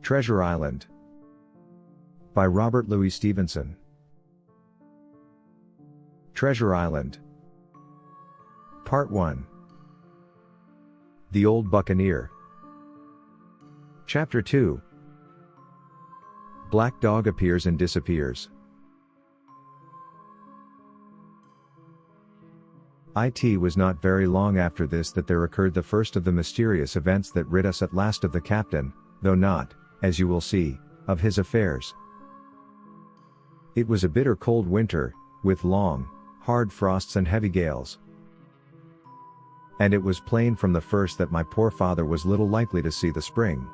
Treasure Island by Robert Louis Stevenson. Treasure Island. Part 1. The Old Buccaneer. Chapter 2. Black Dog appears and disappears. It was not very long after this that there occurred the first of the mysterious events that rid us at last of the captain, though not, as you will see, of his affairs. It was a bitter cold winter, with long, hard frosts and heavy gales. And it was plain from the first that my poor father was little likely to see the spring.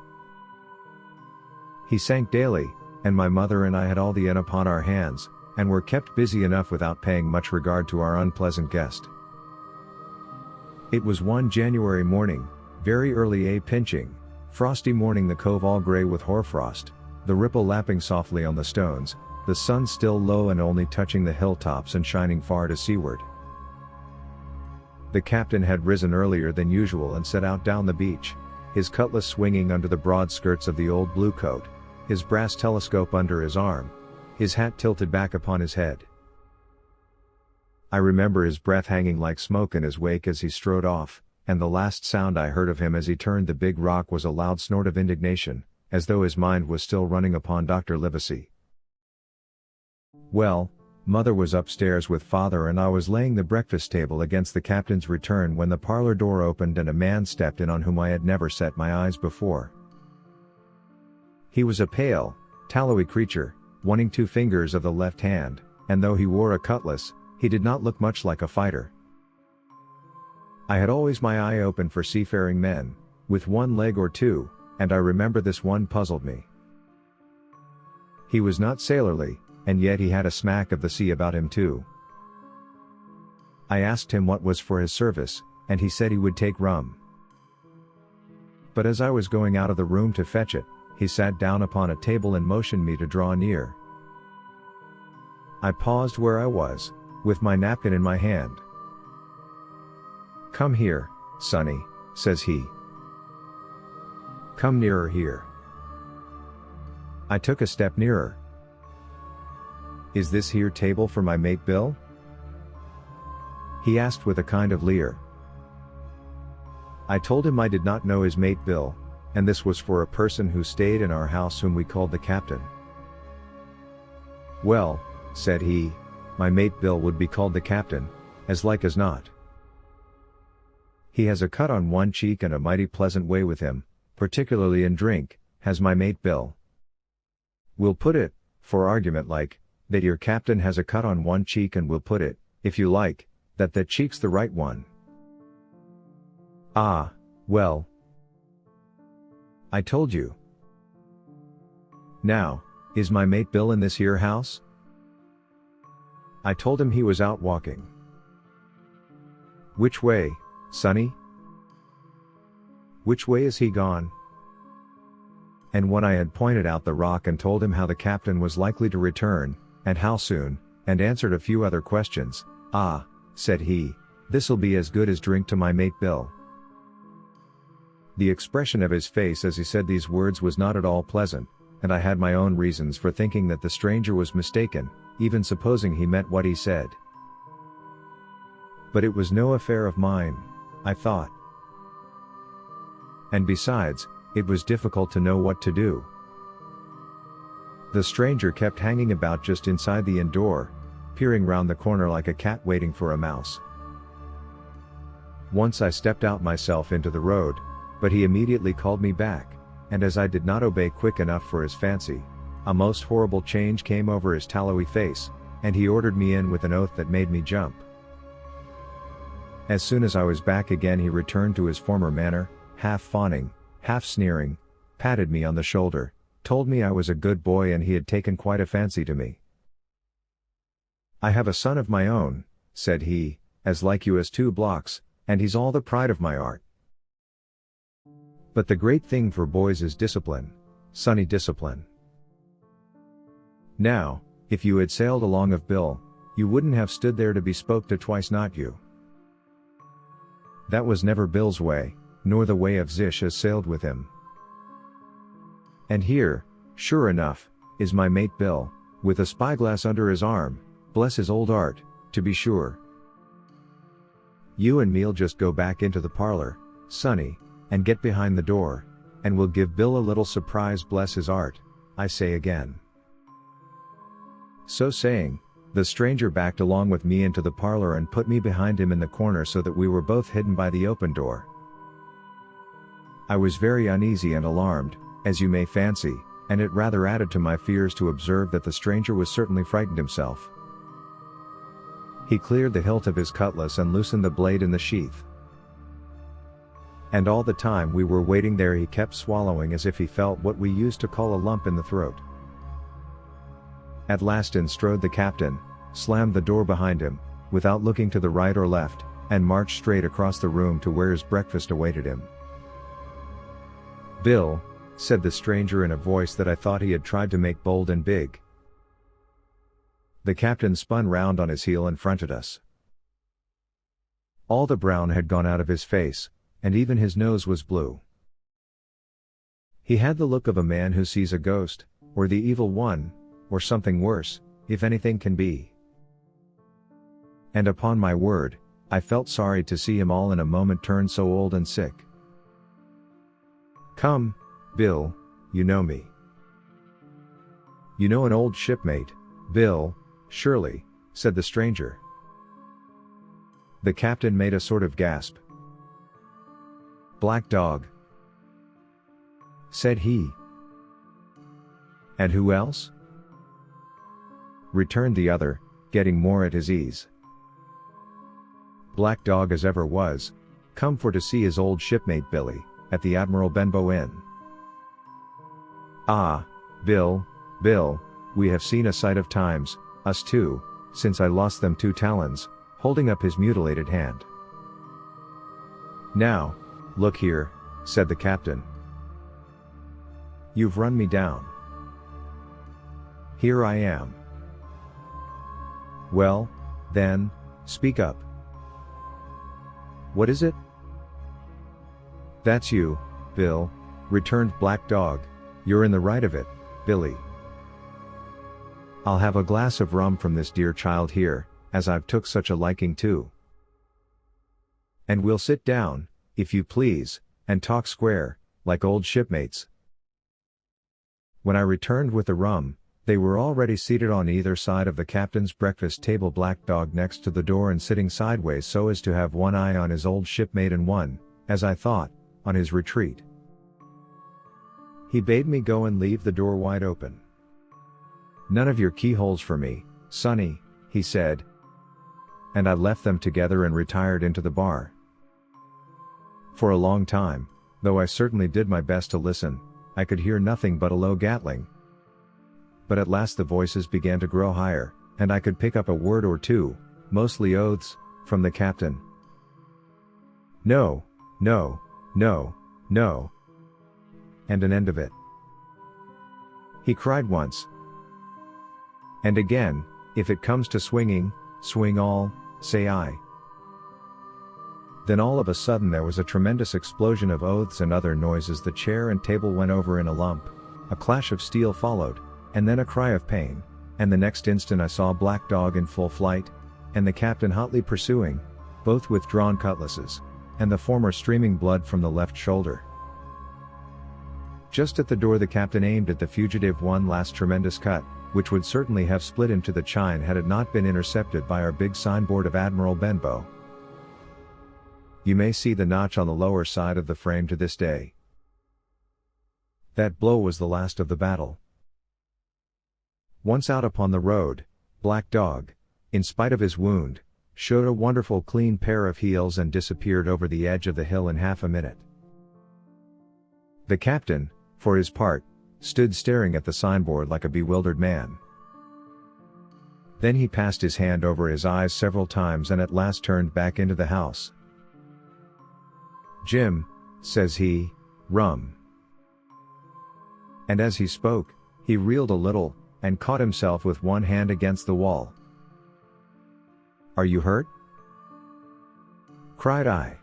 He sank daily, and my mother and I had all the inn upon our hands, and were kept busy enough without paying much regard to our unpleasant guest. It was one January morning, very early pinching, frosty morning, the cove all grey with hoarfrost, the ripple lapping softly on the stones, the sun still low and only touching the hilltops and shining far to seaward. The captain had risen earlier than usual and set out down the beach, his cutlass swinging under the broad skirts of the old blue coat, his brass telescope under his arm, his hat tilted back upon his head. I remember his breath hanging like smoke in his wake as he strode off, and the last sound I heard of him as he turned the big rock was a loud snort of indignation, as though his mind was still running upon Dr. Livesey. Well, mother was upstairs with father and I was laying the breakfast table against the captain's return when the parlor door opened and a man stepped in on whom I had never set my eyes before. He was a pale, tallowy creature, wanting 2 fingers of the left hand, and though he wore a cutlass, he did not look much like a fighter. I had always my eye open for seafaring men, with 1 leg or 2, and I remember this one puzzled me. He was not sailorly, and yet he had a smack of the sea about him too. I asked him what was for his service, and he said he would take rum. But as I was going out of the room to fetch it, he sat down upon a table and motioned me to draw near. I paused where I was, with my napkin in my hand. "Come here, sonny," says he. "Come nearer here." I took a step nearer. "Is this here table for my mate Bill?" he asked with a kind of leer. I told him I did not know his mate Bill, and this was for a person who stayed in our house whom we called the captain. "Well," said he, "my mate Bill would be called the captain, as like as not. He has a cut on one cheek and a mighty pleasant way with him, particularly in drink, has my mate Bill. We'll put it, for argument like, that your captain has a cut on one cheek, and we'll put it, if you like, that that cheek's the right one." "Ah, well, I told you. Now, is my mate Bill in this here house?" I told him he was out walking. "Which way, sonny? Which way is he gone?" And when I had pointed out the rock and told him how the captain was likely to return, and how soon, and answered a few other questions, "Ah," said he, "this'll be as good as drink to my mate Bill." The expression of his face as he said these words was not at all pleasant, and I had my own reasons for thinking that the stranger was mistaken, even supposing he meant what he said. But it was no affair of mine, I thought. And besides, it was difficult to know what to do. The stranger kept hanging about just inside the inn door, peering round the corner like a cat waiting for a mouse. Once I stepped out myself into the road, but he immediately called me back, and as I did not obey quick enough for his fancy, a most horrible change came over his tallowy face, and he ordered me in with an oath that made me jump. As soon as I was back again he returned to his former manner, half fawning, half sneering, patted me on the shoulder, told me I was a good boy and he had taken quite a fancy to me. "I have a son of my own," said he, "as like you as 2 blocks, and he's all the pride of my art. But the great thing for boys is discipline, sonny, discipline. Now, if you had sailed along of Bill, you wouldn't have stood there to be spoke to twice, not you. That was never Bill's way, nor the way of Zish as sailed with him. And here, sure enough, is my mate Bill, with a spyglass under his arm, bless his old art, to be sure. You and me'll just go back into the parlor, Sonny, and get behind the door, and we'll give Bill a little surprise, bless his art, I say again. So saying, the stranger backed along with me into the parlor and put me behind him in the corner so that we were both hidden by the open door. I was very uneasy and alarmed, as you may fancy, and it rather added to my fears to observe that the stranger was certainly frightened himself. He cleared the hilt of his cutlass and loosened the blade in the sheath. And all the time we were waiting there he kept swallowing as if he felt what we used to call a lump in the throat. At last in strode the captain, slammed the door behind him, without looking to the right or left, and marched straight across the room to where his breakfast awaited him. "Bill," said the stranger in a voice that I thought he had tried to make bold and big. The captain spun round on his heel and fronted us. All the brown had gone out of his face, and even his nose was blue. He had the look of a man who sees a ghost, or the evil one, or something worse, if anything can be. And upon my word, I felt sorry to see him all in a moment turn so old and sick. "Come, Bill, you know me. You know an old shipmate, Bill, surely," said the stranger. The captain made a sort of gasp. "Black Dog," said he. "And who else?" returned the other, getting more at his ease. "Black Dog as ever was, come for to see his old shipmate Billy, at the Admiral Benbow Inn." "Ah, Bill, we have seen a sight of times, us two, since I lost them 2 talons, holding up his mutilated hand. "Now, look here," said the captain. "You've run me down. Here I am. Well, then, speak up. What is it?" "That's you, Bill," returned Black Dog, "you're in the right of it, Billy. I'll have a glass of rum from this dear child here, as I've took such a liking to. And we'll sit down, if you please, and talk square, like old shipmates." When I returned with the rum, they were already seated on either side of the captain's breakfast table, Black Dog next to the door and sitting sideways so as to have one eye on his old shipmate and one, as I thought, on his retreat. He bade me go and leave the door wide open. "None of your keyholes for me, Sonny," he said. And I left them together and retired into the bar. For a long time, though I certainly did my best to listen, I could hear nothing but a low gattling. But at last the voices began to grow higher, and I could pick up a word or two, mostly oaths, from the captain. "No, no, no, no. And an end of it," he cried once. And again, "If it comes to swinging, swing all, say I." Then all of a sudden there was a tremendous explosion of oaths and other noises. The chair and table went over in a lump, a clash of steel followed, and then a cry of pain, and the next instant I saw Black Dog in full flight, and the captain hotly pursuing, both with drawn cutlasses, and the former streaming blood from the left shoulder. Just at the door the captain aimed at the fugitive one last tremendous cut, which would certainly have split him to the chine had it not been intercepted by our big signboard of Admiral Benbow. You may see the notch on the lower side of the frame to this day. That blow was the last of the battle. Once out upon the road, Black Dog, in spite of his wound, showed a wonderful clean pair of heels and disappeared over the edge of the hill in half a minute. The captain, for his part, stood staring at the signboard like a bewildered man. Then he passed his hand over his eyes several times and at last turned back into the house. "Jim," says he, "rum." And as he spoke, he reeled a little, and caught himself with one hand against the wall. "Are you hurt?" cried I.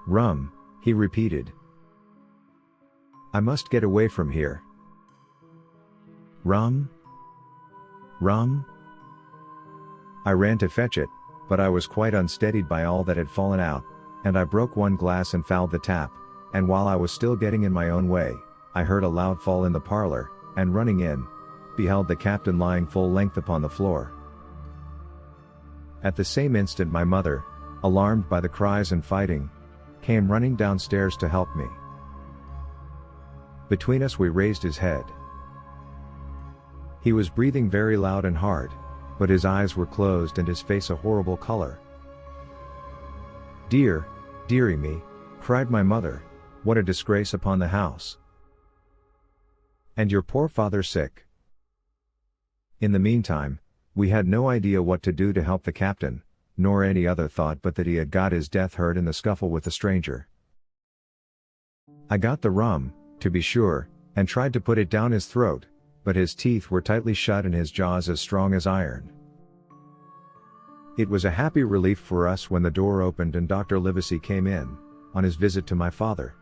"Rum," he repeated. I must get away from here. Rum? Rum? I ran to fetch it, but I was quite unsteadied by all that had fallen out, and I broke one glass and fouled the tap, and while I was still getting in my own way, I heard a loud fall in the parlor, and running in, beheld the captain lying full length upon the floor. At the same instant my mother, alarmed by the cries and fighting, came running downstairs to help me. Between us we raised his head. He was breathing very loud and hard, but his eyes were closed and his face a horrible color. "Dear, dearie me," cried my mother, "what a disgrace upon the house! And your poor father sick." In the meantime, we had no idea what to do to help the captain, nor any other thought but that he had got his death hurt in the scuffle with the stranger. I got the rum, to be sure, and tried to put it down his throat, but his teeth were tightly shut and his jaws as strong as iron. It was a happy relief for us when the door opened and Dr. Livesey came in, on his visit to my father.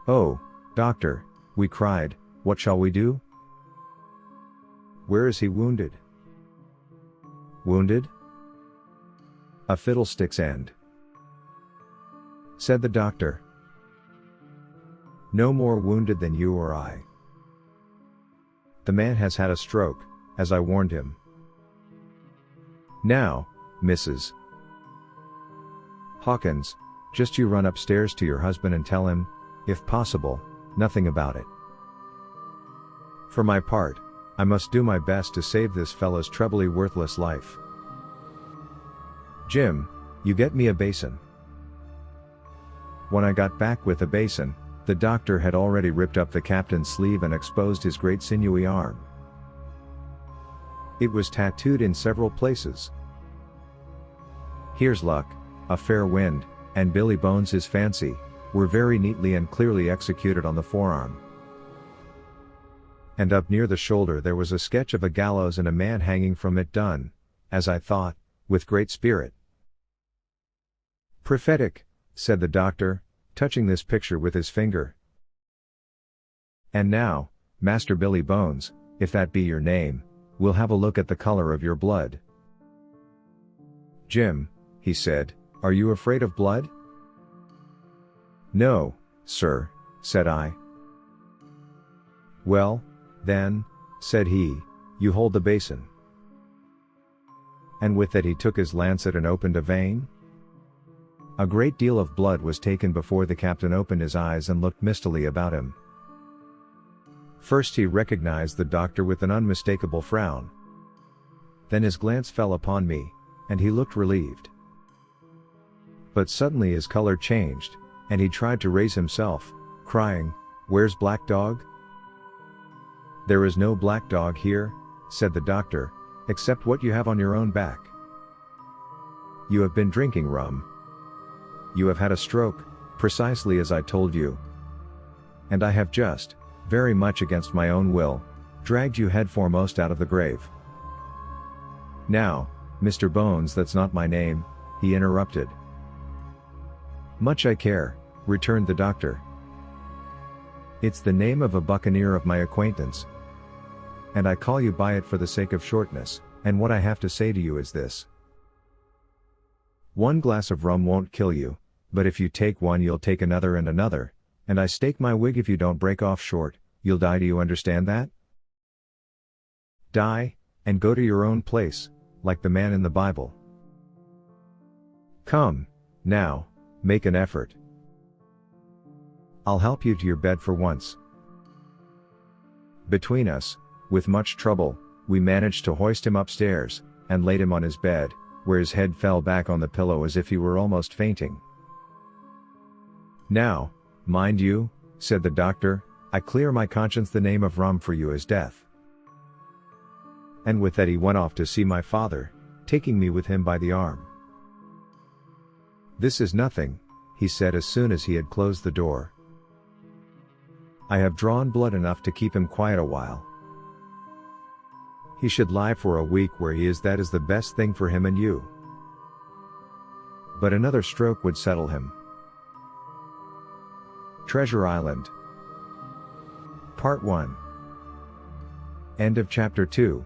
"Oh, doctor," we cried, "what shall we do? Where is he wounded?" "Wounded? A fiddlestick's end," said the doctor. "No more wounded than you or I. The man has had a stroke, as I warned him. Now, Mrs. Hawkins, just you run upstairs to your husband and tell him, if possible, nothing about it. For my part, I must do my best to save this fellow's trebly worthless life. Jim, you get me a basin." When I got back with the basin, the doctor had already ripped up the captain's sleeve and exposed his great sinewy arm. It was tattooed in several places. "Here's luck, a fair wind, and Billy Bones his fancy," were very neatly and clearly executed on the forearm. And up near the shoulder there was a sketch of a gallows and a man hanging from it done, as I thought, with great spirit. "Prophetic," said the doctor, touching this picture with his finger. "And now, Master Billy Bones, if that be your name, we'll have a look at the color of your blood." "Jim," he said, "are you afraid of blood?" "No, sir," said I. "Well, then," said he, "you hold the basin." And with that he took his lancet and opened a vein. A great deal of blood was taken before the captain opened his eyes and looked mistily about him. First he recognized the doctor with an unmistakable frown. Then his glance fell upon me, and he looked relieved. But suddenly his color changed, and he tried to raise himself, crying, "Where's Black Dog?" "There is no black dog here," said the doctor, "except what you have on your own back. You have been drinking rum. You have had a stroke, precisely as I told you. And I have just, very much against my own will, dragged you head foremost out of the grave." "Now, Mr. Bones, that's not my name," he interrupted. "Much I care," returned the doctor. "It's the name of a buccaneer of my acquaintance. And I call you by it for the sake of shortness, and what I have to say to you is this. One glass of rum won't kill you, but if you take one you'll take another, and I stake my wig if you don't break off short, you'll die. Do you understand that? Die, and go to your own place, like the man in the Bible. Come, now, make an effort. I'll help you to your bed for once." Between us, with much trouble, we managed to hoist him upstairs, and laid him on his bed, where his head fell back on the pillow as if he were almost fainting. "Now, mind you," said the doctor, "I clear my conscience, the name of rum for you is death." And with that he went off to see my father, taking me with him by the arm. "This is nothing," he said as soon as he had closed the door. "I have drawn blood enough to keep him quiet a while. He should lie for a week where he is, that is the best thing for him and you. But another stroke would settle him. Treasure Island. Part 1. End of Chapter 2.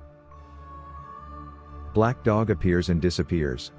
Black dog appears and disappears.